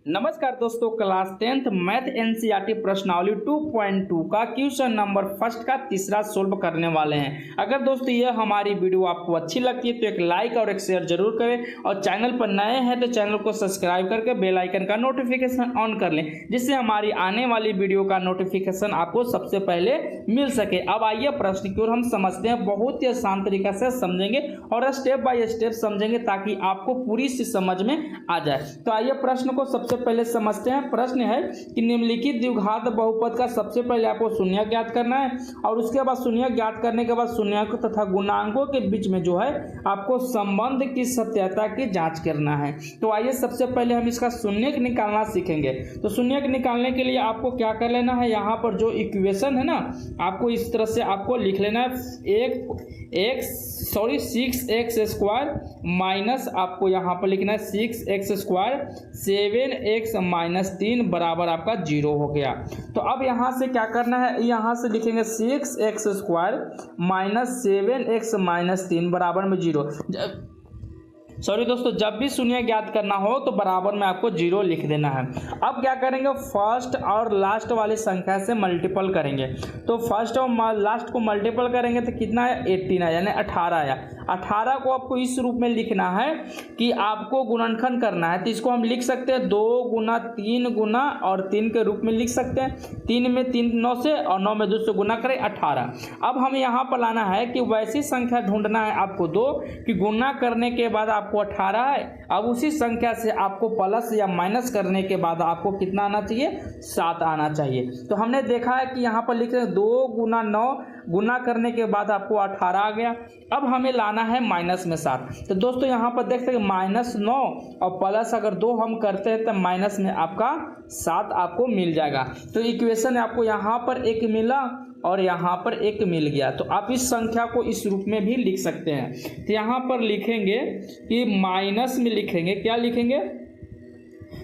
नमस्कार दोस्तों, class 10th math NCERT प्रश्नावली 2.2 का क्वेश्चन नंबर फर्स्ट का तीसरा सोल्व करने वाले हैं। अगर दोस्तों ये हमारी वीडियो आपको अच्छी लगती है तो एक लाइक और एक शेयर जरूर करें और चैनल पर नए हैं तो चैनल को सब्सक्राइब करके बेल आइकन का नोटिफिकेशन ऑन कर लें, जिससे हमारी आने वाली वीडियो का नोटिफिकेशन आपको सबसे पहले मिल सके। अब आइए प्रश्न की ओर हम समझते हैं, बहुत ही आसान तरीका से समझेंगे और स्टेप बाय स्टेप समझेंगे ताकि आपको पूरी सी समझ में आ जाए। तो आइए प्रश्न को सबसे पहले समझते हैं। प्रश्न है कि निम्नलिखित द्विघात बहुपद का सबसे पहले आपको शून्य ज्ञात करना है और उसके बाद शून्य ज्ञात करने के बाद शून्यक तथा गुणांकों के बीच में जो है आपको संबंध की सत्यता की जांच करना है। तो आइए सबसे पहले हम इसका शून्यक निकालना सीखेंगे। तो शून्यक निकालने के लिए आपको क्या कर लेना है, यहाँ पर जो इक्वेशन है ना आपको इस तरह से आपको लिख लेना है 6x² माइनस आपको यहाँ पर लिखना है 6x² 7x माइनस 3 बराबर आपका 0 हो गया। तो अब यहाँ से क्या करना है, यहाँ से लिखेंगे 6x² माइनस 7x माइनस 3 बराबर में 0। सॉरी दोस्तों, जब भी शून्य ज्ञात करना हो तो बराबर में आपको 0 लिख देना है। अब क्या करेंगे, फर्स्ट और लास्ट वाली संख्या से मल्टीपल करेंगे। तो फर्स्ट और लास्ट को मल्टीपल करेंगे तो कितना है, 18 है, यानी 18 आया। 18 को आपको इस रूप में लिखना है कि आपको गुणनखंड करना है। तो इसको हम लिख सकते हैं 2 गुना 3 गुना और 3 के रूप में लिख सकते हैं। 3 में 3 9 से और 9 में 2 से गुना करें 18। अब हमें यहाँ पर लाना है कि वैसी संख्या ढूंढना है आपको 2 कि गुना करने के बाद आपको 18 है। अब उसी संख्या से आपको प्लस या माइनस करने के बाद आपको कितना आना चाहिए, 7 आना चाहिए। तो हमने देखा है कि यहाँ पर लिख रहे हैं 2 गुना 9 गुना करने के बाद आपको 18 आ गया। अब हमें लाना है माइनस में 7। तो दोस्तों यहाँ पर देख सकते हैं -9 और प्लस अगर 2 हम करते हैं तो माइनस में आपका 7 आपको मिल जाएगा। तो इक्वेशन आपको यहाँ पर 1 मिला और यहाँ पर 1 मिल गया। तो आप इस संख्या को इस रूप में भी लिख सकते हैं। तो यहाँ पर लिखेंगे कि माइनस में लिखेंगे, क्या लिखेंगे,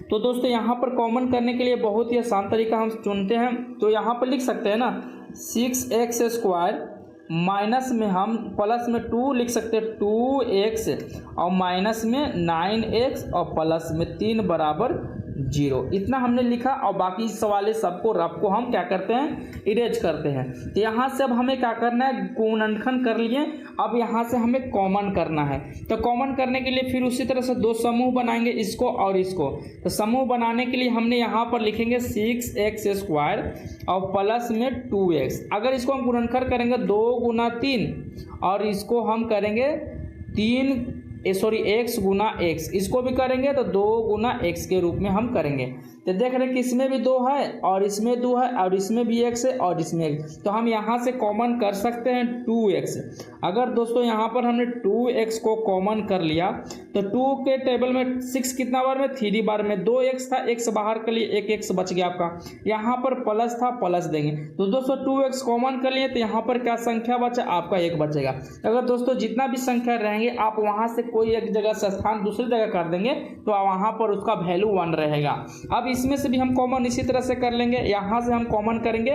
तो दोस्तों यहाँ पर कॉमन करने के लिए बहुत ही आसान तरीका हम चुनते हैं। तो यहाँ पर लिख सकते हैं ना 6x² माइनस में हम प्लस में 2 लिख सकते हैं 2x और माइनस में 9x और प्लस में 3 बराबर 0। इतना हमने लिखा और बाकी सवाल सबको रफ को हम क्या करते हैं, इरेज करते हैं। तो यहाँ से अब हमें क्या करना है, गुणनखंड कर लिए। अब यहाँ से हमें कॉमन करना है। तो कॉमन करने के लिए फिर उसी तरह से 2 समूह बनाएंगे, इसको और इसको। तो समूह बनाने के लिए हमने यहाँ पर लिखेंगे 6x² और प्लस में 2x। अगर इसको हम गुणनखंड करेंगे 2 गुना 3 और इसको हम करेंगे x गुना x, इसको भी करेंगे तो 2 गुना x के रूप में हम करेंगे। तो देख रहे हैं कि इसमें भी 2 है और इसमें 2 है और इसमें भी x है और इसमें x। तो हम यहाँ से कॉमन कर सकते हैं 2x। अगर दोस्तों यहाँ पर हमने 2x को कॉमन कर लिया तो 2 के टेबल में 6 कितना बार में, 3 बार में 2x था, x बाहर के लिए 1x बच गया आपका। यहाँ पर प्लस था, प्लस देंगे। तो दोस्तों 2x कॉमन कर लिए तो यहाँ पर क्या संख्या बचा, आपका 1 बचेगा। अगर दोस्तों जितना भी संख्या रहेंगे आप वहाँ से कोई एक जगह से स्थान दूसरी जगह कर देंगे तो वहाँ पर उसका वैल्यू 1 रहेगा। अब इसमें से भी हम कॉमन इसी तरह से कर लेंगे। यहाँ से हम कॉमन करेंगे,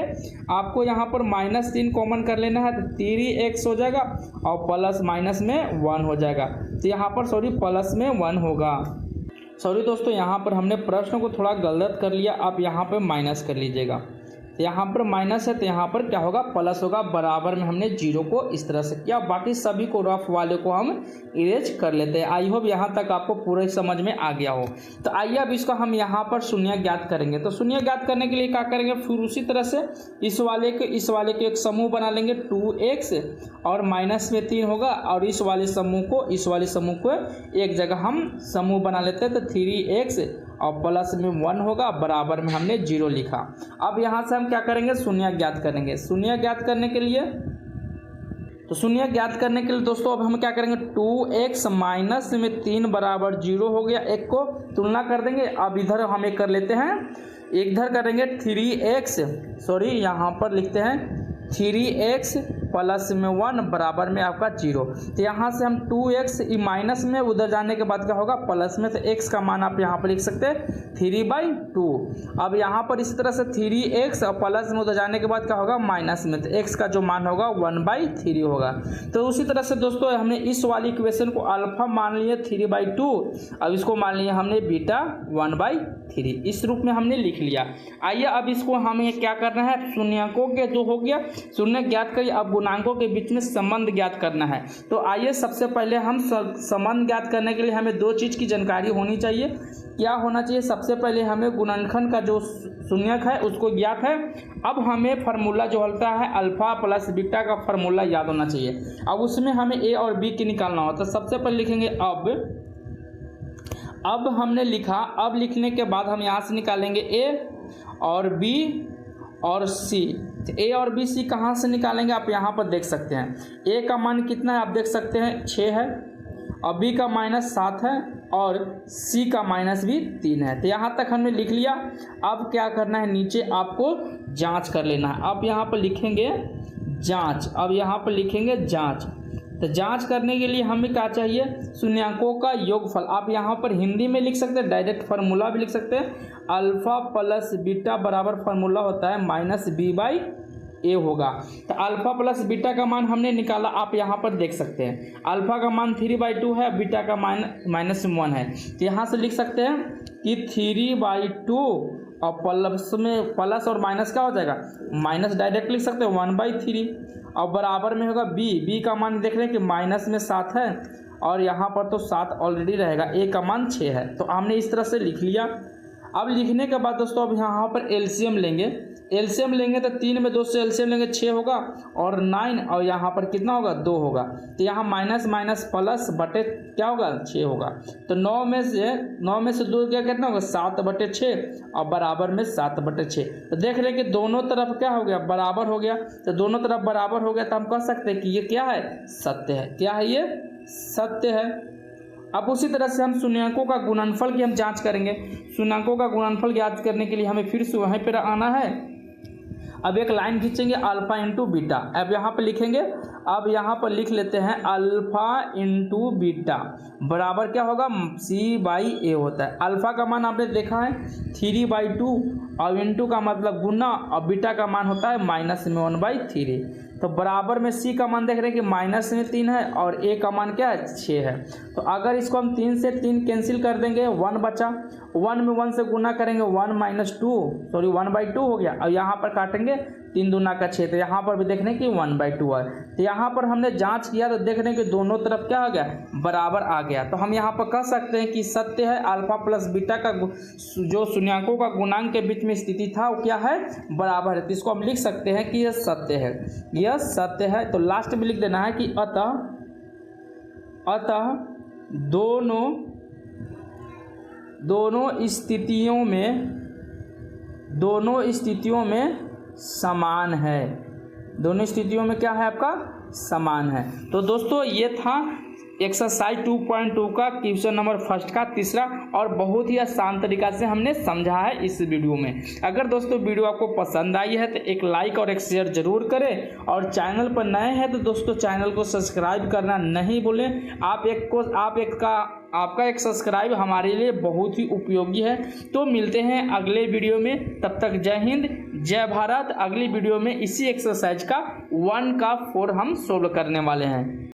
आपको यहाँ पर -3 कॉमन कर लेना है तो 3x हो जाएगा और प्लस माइनस में 1 हो जाएगा। तो यहाँ पर प्लस में 1 होगा। सॉरी दोस्तों, यहाँ पर हमने प्रश्न को थोड़ा गलत कर लिया, आप यहाँ पर माइनस कर लीजिएगा। यहाँ पर माइनस है तो यहाँ पर क्या होगा, प्लस होगा। बराबर में हमने 0 को इस तरह से किया। बाकी सभी को रफ वाले को हम इरेज कर लेते हैं। आई होप यहाँ तक आपको पूरे समझ में आ गया हो। तो आइए अब इसका हम यहाँ पर शून्य ज्ञात करेंगे। तो शून्य ज्ञात करने के लिए क्या करेंगे, फिर उसी तरह से इस वाले के एक समूह बना लेंगे 2x और माइनस में 3 होगा और इस वाले समूह को एक जगह हम समूह बना लेते हैं तो 3x और प्लस में 1 होगा। बराबर में हमने 0 लिखा। अब यहाँ से हम क्या करेंगे, शून्य ज्ञात करेंगे। शून्य ज्ञात करने के लिए दोस्तों अब हम क्या करेंगे, 2x माइनस में 3 बराबर 0 हो गया। 1 को तुलना कर देंगे। अब इधर हमें कर लेते हैं, इधर करेंगे 3x, सॉरी यहाँ पर लिखते हैं 3x प्लस में 1 बराबर में आपका 0। तो यहाँ से हम 2x माइनस में उधर जाने के बाद क्या होगा प्लस में, तो x का मान आप यहाँ पर लिख सकते हैं 3/2। अब यहाँ पर इसी तरह से 3x और प्लस में उधर जाने के बाद क्या होगा माइनस में, तो x का जो मान होगा 1/3 होगा। तो उसी तरह से दोस्तों हमने इस वाली इक्वेशन को अल्फा मान लिया 3/2, अब इसको मान लिया हमने बीटा 1/3, इस रूप में हमने लिख लिया। आइए अब इसको हमें क्या करना है, शून्यकों के जो हो गया शून्य ज्ञात करिए, अब गुणांकों के बीच में संबंध ज्ञात करना है। तो आइए सबसे पहले हम संबंध ज्ञात करने के लिए हमें दो चीज़ की जानकारी होनी चाहिए। क्या होना चाहिए, सबसे पहले हमें गुणनखंड का जो शून्यक है उसको ज्ञात है। अब हमें फार्मूला जो होता है अल्फा प्लस बीटा का फार्मूला याद होना चाहिए। अब उसमें हमें ए और बी की निकालना होता है। सबसे पहले लिखेंगे अब हमने लिखा, अब लिखने के बाद हम यहाँ से निकालेंगे ए और बी और सी। तो ए और बी सी कहाँ से निकालेंगे आप यहाँ पर देख सकते हैं। ए का मान कितना है आप देख सकते हैं 6 है, और बी का माइनस 7 है, और सी का माइनस भी 3 है। तो यहाँ तक हमने लिख लिया। अब क्या करना है, नीचे आपको जांच कर लेना है। अब यहाँ पर लिखेंगे जांच, अब यहाँ पर लिखेंगे जांच। तो जांच करने के लिए हमें क्या चाहिए, शून्यकों का योगफल। आप यहाँ पर हिंदी में लिख सकते हैं, डायरेक्ट फार्मूला भी लिख सकते हैं। अल्फा प्लस बीटा बराबर फार्मूला होता है माइनस b/a होगा। तो अल्फा प्लस बीटा का मान हमने निकाला, आप यहाँ पर देख सकते हैं। अल्फा का मान 3/2 है, बीटा का मान -1 है। तो यहाँ से लिख सकते हैं कि 3/2 और प्लस में प्लस और माइनस क्या हो जाएगा माइनस, डायरेक्ट लिख सकते हैं 1/3, और बराबर में होगा बी का मान देख रहे हैं कि माइनस में 7 है, और यहाँ पर तो 7 ऑलरेडी रहेगा। ए का मान 6 है, तो हमने इस तरह से लिख लिया। अब लिखने के बाद दोस्तों अब यहाँ पर एलसीएम लेंगे। एलसीएम लेंगे तो 3 में 2 से एलसीएम लेंगे 6 होगा, और 9 और यहाँ पर कितना होगा 2 होगा। तो यहाँ माइनस माइनस प्लस बटे क्या होगा 6 होगा। तो 9 में से 2 क्या कितना होगा 7/6, और बराबर में 7/6। तो देख रहे हैं कि दोनों तरफ क्या हो गया बराबर हो गया। तो दोनों तरफ बराबर हो गया तो हम कह सकते हैं कि ये क्या है सत्य है। क्या है ये सत्य है। अब उसी तरह से हम शून्यकों का गुणनफल की हम जांच करेंगे। शून्यकों का गुणनफल ज्ञात करने के लिए हमें फिर से वहीं पर आना है। अब एक लाइन खींचेंगे अल्फा इंटू बीटा। अब यहाँ पर लिखेंगे, अब यहाँ पर लिख लेते हैं अल्फा इंटू बीटा बराबर क्या होगा c/a होता है। अल्फा का मान आपने देखा है 3/2, और इंटू का मतलब गुना, और बीटा का मान होता है माइनस में 1/3। तो बराबर में सी का मान देख रहे हैं कि माइनस में 3 है, और ए का मान क्या है 6 है। तो अगर इसको हम 3 से 3 कैंसिल कर देंगे 1 बचा, 1 में 1 से गुना करेंगे 1/2 हो गया। और यहाँ पर काटेंगे 3 दूना का 6, तो यहाँ पर भी देख रहे हैं कि 1/2 है। तो यहाँ पर हमने जांच किया तो देख रहे हैं कि दोनों तरफ क्या हो गया बराबर आ गया। तो हम यहाँ पर कह सकते हैं कि सत्य है। अल्फा प्लस बीटा का जो शून्यकों का गुणांक के बीच में स्थिति था वो क्या है बराबर है। तो इसको हम लिख सकते हैं कि यह सत्य है, यह सत्य है। तो लास्ट में लिख देना है कि अतः दोनों स्थितियों में समान है। दोनों स्थितियों में क्या है आपका समान है। तो दोस्तों ये था एक्सरसाइज 2.2 का क्वेश्चन नंबर फर्स्ट का तीसरा, और बहुत ही आसान तरीका से हमने समझा है इस वीडियो में। अगर दोस्तों वीडियो आपको पसंद आई है तो एक लाइक और एक शेयर जरूर करें, और चैनल पर नए हैं तो दोस्तों चैनल को सब्सक्राइब करना नहीं भूलें। आपका एक सब्सक्राइब हमारे लिए बहुत ही उपयोगी है। तो मिलते हैं अगले वीडियो में, तब तक जय हिंद जय भारत। अगली वीडियो में इसी एक्सरसाइज का 1 का 4 हम सोल्व करने वाले हैं।